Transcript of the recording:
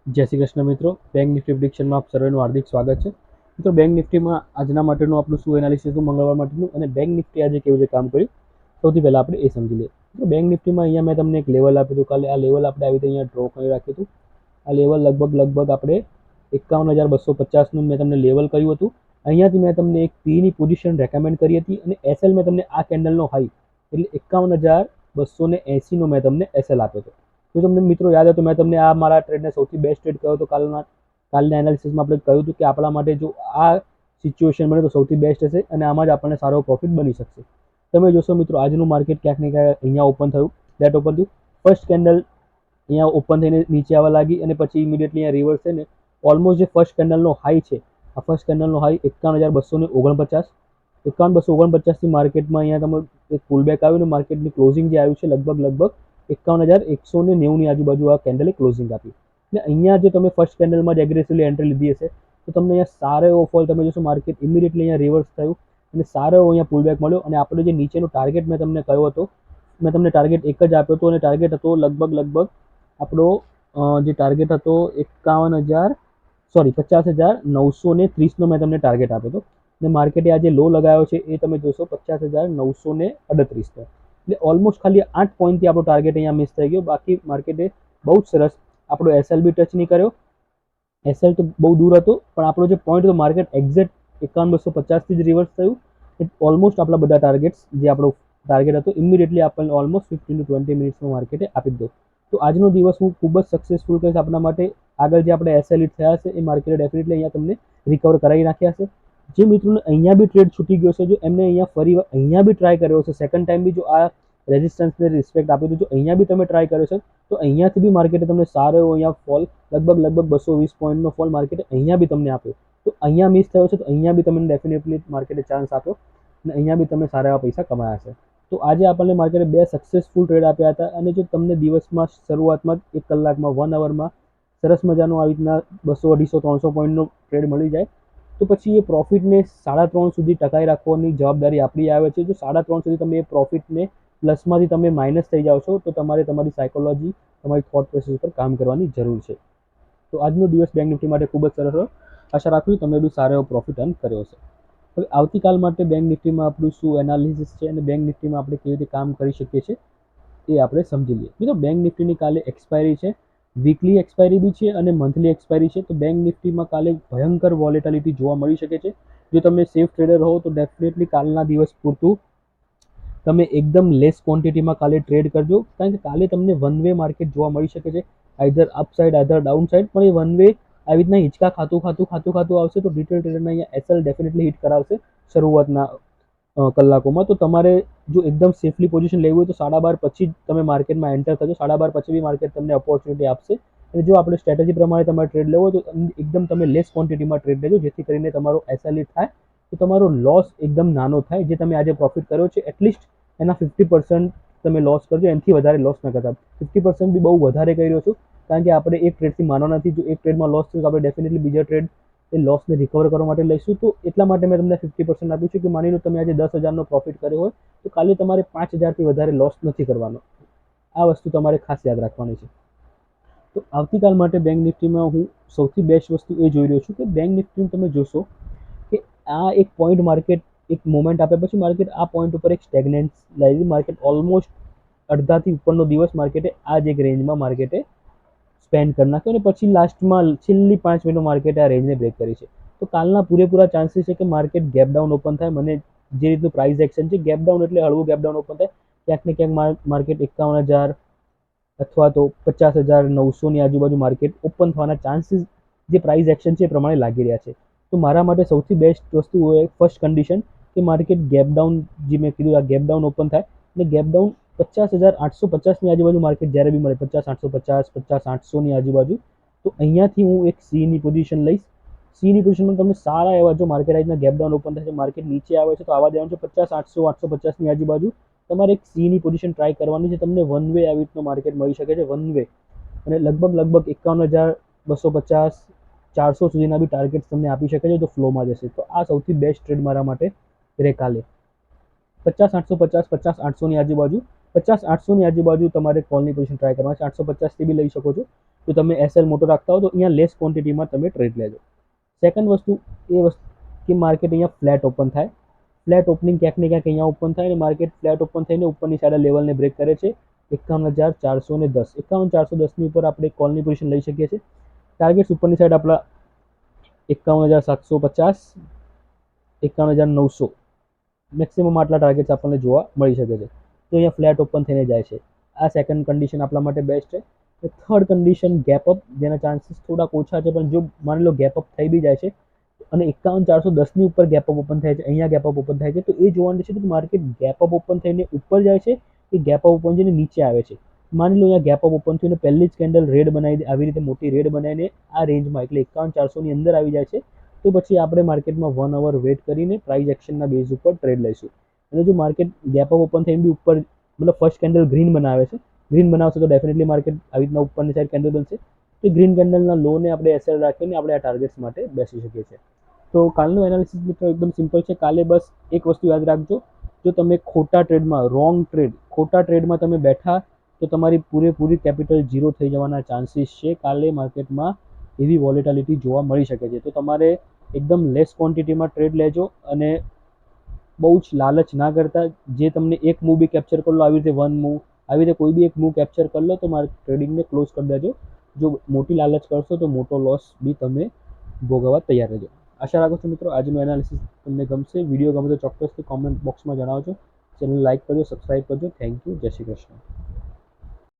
જય શ્રી કૃષ્ણ મિત્રો, bank Nifty પ્રિડિક્શનમાં આપ સર્વેનું હાર્દિક સ્વાગત છે. મિત્રો, બેંક નિફ્ટીમાં આજના માટેનું આપણું શું એનાલિસિસ હતું મંગળવાર માટેનું, અને બેંક નિફ્ટી આજે કેવી રીતે કામ કર્યું સૌથી પહેલાં આપણે એ સમજી લઈએ. તો બેંક નિફ્ટીમાં અહીંયા મેં તમને એક લેવલ આપ્યું હતું. કાલે આ લેવલ આપણે આવી રીતે અહીંયા ડ્રો કરી રાખ્યું હતું. આ લેવલ લગભગ આપણે 51,250નું મેં તમને લેવલ કર્યું હતું. અહીંયાથી મેં તમને એક પીની પોઝિશન રેકમેન્ડ કરી હતી, અને એસએલ મેં તમને આ કેન્ડલનો હાઈ એટલે 51,280નો મેં તમને એસએલ આપ્યો હતો. જો તમને મિત્રો યાદ હોય તો મેં તમને આ મારા ટ્રેડને સૌથી બેસ્ટ ટ્રેડ કહ્યો હતો. કાલના એનાલિસિસમાં આપણે કહ્યું હતું કે આપણા માટે જો આ સિચ્યુએશન બને તો સૌથી બેસ્ટ હશે, અને આમાં જ આપણને સારો પ્રોફિટ બની શકશે. તમે જોશો મિત્રો, આજનું માર્કેટ ક્યાંક ને ક્યાંક અહીંયા ઓપન થયું, ડેટ ઓપન થયું. ફર્સ્ટ કેન્ડલ અહીંયા ઓપન થઈને નીચે આવવા લાગી, અને પછી ઇમિડિયેટલી અહીંયા રિવર્સ થઈને ઓલમોસ્ટ જે ફર્સ્ટ કેન્ડલનો હાઈ છે, આ ફર્સ્ટ કેન્ડલનો હાઈ 51,249, 51,249થી માર્કેટમાં અહીંયા તમે એક પુલબેક આવ્યું, અને માર્કેટની ક્લોઝિંગ જે આવ્યું છે લગભગ 51,190ની આજુબાજુ આ કેન્ડલે ક્લોઝિંગ આપી. અને અહીંયા જો તમે ફર્સ્ટ કેન્ડલમાં જ એગ્રેસિવલી એન્ટ્રી લીધી હશે તો તમને અહીંયા સારો એવો ફોલ, તમે જોશો માર્કેટ ઇમિડિયેટલી અહીંયા રિવર્સ થયું અને સારો એવો અહીંયા પુલબેક મળ્યો. અને આપણે જે નીચેનો ટાર્ગેટ મેં તમને કહ્યો હતો, મેં તમને ટાર્ગેટ એક જ આપ્યો હતો, અને ટાર્ગેટ હતો લગભગ આપણો જે ટાર્ગેટ હતો 50,930નો મેં તમને ટાર્ગેટ આપ્યો હતો. અને માર્કેટે આજે લો લગાવ્યો છે એ તમે જોશો 50,938 એટલે ઓલમોસ્ટ ખાલી 8 પોઈન્ટથી આપણો ટાર્ગેટ અહીંયા મિસ થઈ ગયો. બાકી માર્કેટે બહુ જ સરસ આપણો એસએલ બી ટચ નહીં કર્યો. એસએલ તો બહુ દૂર હતો, પણ આપણો જે પોઈન્ટ હતો માર્કેટ એક્ઝેક્ટ 51,250થી જ રિવર્સ થયું. ઓલમોસ્ટ આપણા બધા ટાર્ગેટ્સ જે આપણો ટાર્ગેટ હતો ઇમિડિયેટલી આપણને ઓલમોસ્ટ 15 to 20 મિનિટ્સમાં માર્કેટે આપી દીધો. તો આજનો દિવસ હું ખૂબ જ સક્સેસફુલ કહીશ આપણા માટે. આગળ જે આપણે એસએલ હિટ થયા છે એ માર્કેટે ડેફિનેટલી અહીંયા તમને રિકવર કરાવી નાખ્યા છે. જે મિત્રોને અહીંયા બી ટ્રેડ છૂટી ગયો છે, જો એમને અહીંયા ફરી અહીંયા બી ટ્રાય કર્યો છે, સેકન્ડ ટાઈમ બી જો આ રેઝિસ્ટન્સને રિસ્પેક્ટ આપી દીધું, અહીંયા બી તમે ટ્રાય કર્યો છે, તો અહીંયાથી બી માર્કેટે તમને સારો એવો અહીંયા ફોલ લગભગ 220 પોઈન્ટનો ફોલ માર્કેટે અહીંયા બી તમને આપ્યો. તો અહીંયા મિસ થયો છે, તો અહીંયા બી તમને ડેફિનેટલી માર્કેટે ચાન્સ આપ્યો, અને અહીંયા બી તમે સારા એવા પૈસા કમાયા છે. તો આજે આપણને માર્કેટે 2 સક્સેસફુલ ટ્રેડ આપ્યા હતા. અને જો તમને દિવસમાં શરૂઆતમાં 1 કલાકમાં 1 અવરમાં સરસ મજાનો આવી રીતના 200, 250, 300 પોઈન્ટનો ટ્રેડ મળી જાય, તો પછી એ પ્રોફિટને 3.5 સુધી ટકાઈ રાખવાની જવાબદારી આપણી આવે છે. જો 3.5 સુધી તમે એ પ્રોફિટને પ્લસમાંથી તમે માઇનસ થઈ જાઓ છો, તો તમારે તમારી સાયકોલોજી, તમારી થોટ પ્રોસેસ ઉપર કામ કરવાની જરૂર છે. તો આજનો દિવસ બેંક નિફ્ટી માટે ખૂબ જ સરસ રહ્યો. આશા રાખું છું તમે બી સારો એવો પ્રોફિટ અર્ન કર્યો છે. હવે આવતીકાલ માટે બેંક નિફ્ટીમાં આપણું શું એનાલિસિસ છે, અને બેંક નિફ્ટીમાં આપણે કેવી રીતે કામ કરી શકીએ છીએ એ આપણે સમજી લઈએ. મિત્રો, બેંક નિફ્ટીની કાલે એક્સપાયરી છે, વીકલી એક્સપાયરી બી છે અને મંથલી એક્સપાયરી છે. તો બેંક નિફ્ટીમાં કાલે ભયંકર વોલેટિલિટી જોવા મળી શકે છે. જો તમે સેફ ટ્રેડર હો તો ડેફિનેટલી કાલના દિવસ પૂરતું તમે એકદમ લેસ ક્વોન્ટિટીમાં કાલે ટ્રેડ કરજો, કારણ કે કાલે તમને વન વે માર્કેટ જોવા મળી શકે છે, either upside either down side. પણ એ વન વે આવી રીતના હિંચકા ખાતું આવશે, તો રિટેલ ટ્રેડરના અહીંયા એસએલ ડેફિનેટલી હિટ કરાવશે શરૂઆતના કલાકોમાં. તો તમારે જો એકદમ સેફલી પોઝિશન લેવી હોય તો 12:30 પછી જ તમે માર્કેટમાં એન્ટર થજો. 12:30 પછી બી માર્કેટ તમને ઓપોર્ચ્યુનિટી આપશે. અને જો આપણે સ્ટ્રેટેજી પ્રમાણે તમારે ટ્રેડ લેવો હોય તો એકદમ તમે લેસ ક્વોન્ટિટીમાં ટ્રેડ લેજો, જેથી કરીને તમારો એસએલ હિટ થાય તો તમારો લોસ એકદમ નાનો થાય. જે તમે આજે પ્રોફિટ કર્યો છે એટલીસ્ટ એના 50% તમે લોસ કરજો, એનાથી વધારે લોસ ન કરતા. 50% બી બહુ વધારે કરી રહ્યો છું, કારણ કે આપણે એક ટ્રેડથી માનવા નથી. જો એક ટ્રેડમાં લોસ થયું તો આપણે ડેફિનેટલી બીજા ટ્રેડ એ લોસને રિકવર કરવા માટે લઈશું. તો એટલા માટે મેં તમને 50% આપ્યું છે કે માની લો તમે આજે 10,000નો પ્રોફિટ કર્યો હોય તો કાલે તમારે 5,000થી વધારે લોસ નથી કરવાનો. આ વસ્તુ તમારે ખાસ યાદ રાખવાની છે. તો આવતીકાલ માટે બેંક નિફ્ટીમાં હું સૌથી બેસ્ટ વસ્તુ એ જોઈ રહ્યો છું કે બેંક નિફ્ટીમાં તમે જોશો કે આ એક પોઈન્ટ માર્કેટ એક મોમેન્ટ આપ્યા પછી માર્કેટ આ પોઈન્ટ ઉપર એક સ્ટેગ્નન્ટ લાવી. માર્કેટ ઓલમોસ્ટ અડધાથી ઉપરનો દિવસ માર્કેટે આ જ એક રેન્જમાં માર્કેટે સ્પેન્ડ કરી નાખ્યો, અને પછી લાસ્ટમાં છેલ્લી 5 મિનિટમાં માર્કેટે આ રેન્જને બ્રેક કરી છે. તો કાલના પૂરેપૂરા ચાન્સીસ છે કે માર્કેટ ગેપ ડાઉન ઓપન થાય. મને જે રીતનું પ્રાઇસ એક્શન છે, ગેપ ડાઉન એટલે હળવું ગેપ ડાઉન ઓપન થાય, ક્યાંક ને ક્યાંક માર્કેટ 51,000 અથવા તો 50,900ની આજુબાજુ માર્કેટ ઓપન થવાના ચાન્સીસ જે પ્રાઇસ એક્શન છે એ પ્રમાણે લાગી રહ્યા છે. તો મારા માટે સૌથી બેસ્ટ વસ્તુ હોય ફર્સ્ટ કન્ડિશન કે માર્કેટ ગેપ ડાઉન, જે મેં કીધું આ ગેપ ડાઉન ઓપન થાય, અને ગેપ ડાઉન 50,850ની આજુબાજુ માર્કેટ જ્યારે બી મળે, 50,850, 50,800ની આજુબાજુ, તો અહીંયાથી હું એક સીની પોઝિશન લઈશ. સીની પોઝિશનમાં તમને સારા એવા જો માર્કેટ આજના ગેપ ડાઉન ઓપન થાય છે, માર્કેટ નીચે આવે છે તો આવા દેવાનું છે 50,800, 850ની આજુબાજુ તમારે એક સીની પોઝિશન ટ્રાય કરવાની છે. તમને વન વે આવી રીતનો માર્કેટ મળી શકે છે, વન વે, અને લગભગ 51,250, 400 સુધીના બી ટાર્ગેટ્સ તમને આપી શકે છે જો ફ્લોમાં જશે. તો આ સૌથી બેસ્ટ ટ્રેડ મારા માટે રહે કાલે. 50,850, 50,800ની આજુબાજુ, 50,800ની આજુબાજુ તમારે કોલની પોઝિશન ટ્રાય કરવાની છે. 850થી બી લઈ શકો છો. જો તમે એસએલ મોટો રાખતા હો તો અહીંયા લેસ ક્વોન્ટિટીમાં તમે ટ્રેડ લેજો. સેકન્ડ વસ્તુ એ વસ્તુ કે માર્કેટ અહીંયા ફ્લેટ ઓપન થાય, ફ્લેટ ઓપનિંગ ક્યાંક ને ક્યાંક અહીંયા ઓપન થાય અને માર્કેટ ફ્લેટ ઓપન થઈને ઉપરની સાઈડ લેવલને બ્રેક કરે છે 51,410. 51,410ની ઉપર આપણે કોલની પોઝિશન લઈ શકીએ છીએ. ટાર્ગેટ્સ ઉપરની સાઈડ આપણા 51,750, 51,900 મેક્સિમમ આટલા ટાર્ગેટ્સ આપણને જોવા મળી શકે છે. તો અહીંયા ફ્લેટ ઓપન થઈને જાય છે. આ સેકન્ડ કન્ડિશન આપણા માટે બેસ્ટ છે. થર્ડ કન્ડિશન ગેપ અપ, જેના ચાન્સીસ થોડાક ઓછા છે, પણ જો માની લો ગેપ અપ થઈ બી જાય છે અને 51,410ની ઉપર ગેપ અપ ઓપન થાય છે, અહીંયા ગેપ અપ ઓપન થાય છે, તો એ જોવાનું છે કે માર્કેટ ગેપ અપ ઓપન થઈને ઉપર જાય છે કે ગેપ અપ ઓપન થઈને નીચે આવે છે. માની લો અહીંયા ગેપ અપ ઓપન થઈને પહેલી જ કેન્ડલ રેડ બનાવી દે, આવી રીતે મોટી રેડ બનાવીને આ રેન્જમાં એટલે 51,400ની અંદર આવી જાય છે, તો પછી આપણે માર્કેટમાં 1 અવર વેટ કરીને પ્રાઇસ એક્શનના બેઝ ઉપર ટ્રેડ લઈશું. અને જો માર્કેટ ગેપ અપ ઓપન થઈને બી ઉપર મતલબ ફર્સ્ટ કેન્ડલ ગ્રીન બનાવે છે, ગ્રીન બનાવશે તો ડેફિનેટલી માર્કેટ આવી રીતના ઉપરની સાઈડ કેન્ડલ બનશે. તો ગ્રીન કેન્ડલના લોને આપણે એસએલ રાખીને આપણે આ ટાર્ગેટ્સ માટે બેસી શકીએ છીએ. તો કાલનું એનાલિસિસ મિત્રો એકદમ સિમ્પલ છે. કાલે બસ એક વસ્તુ યાદ રાખજો, જો તમે ખોટા ટ્રેડમાં ખોટા ટ્રેડમાં તમે બેઠા તો તમારી પૂરેપૂરી કેપિટલ ઝીરો થઈ જવાના ચાન્સીસ છે. કાલે માર્કેટમાં એવી વોલેટિલિટી જોવા મળી શકે છે. તો તમારે એકદમ લેસ ક્વોન્ટિટીમાં ટ્રેડ લેજો અને બહુ જ લાલચ ના કરતા. જે તમને એક મૂવ બી કેપ્ચર કરી લો, આવી રીતે વન મૂવ, આવી રીતે કોઈ બી એક મૂવ કેપ્ચર કરી લો તો મારે ટ્રેડિંગને ક્લોઝ કરી દેજો. જો મોટી લાલચ કરશો તો મોટો લોસ બી તમે ભોગવવા તૈયાર રહેજો. આશા રાખું છું મિત્રો આજનું એનાલિસિસ તમને ગમશે. વિડીયો ગમે તો ચોક્કસથી કોમેન્ટ બોક્સમાં જણાવજો. ચેનલ લાઇક કરજો, સબસ્ક્રાઇબ કરજો. Thank you. જય શ્રી કૃષ્ણ.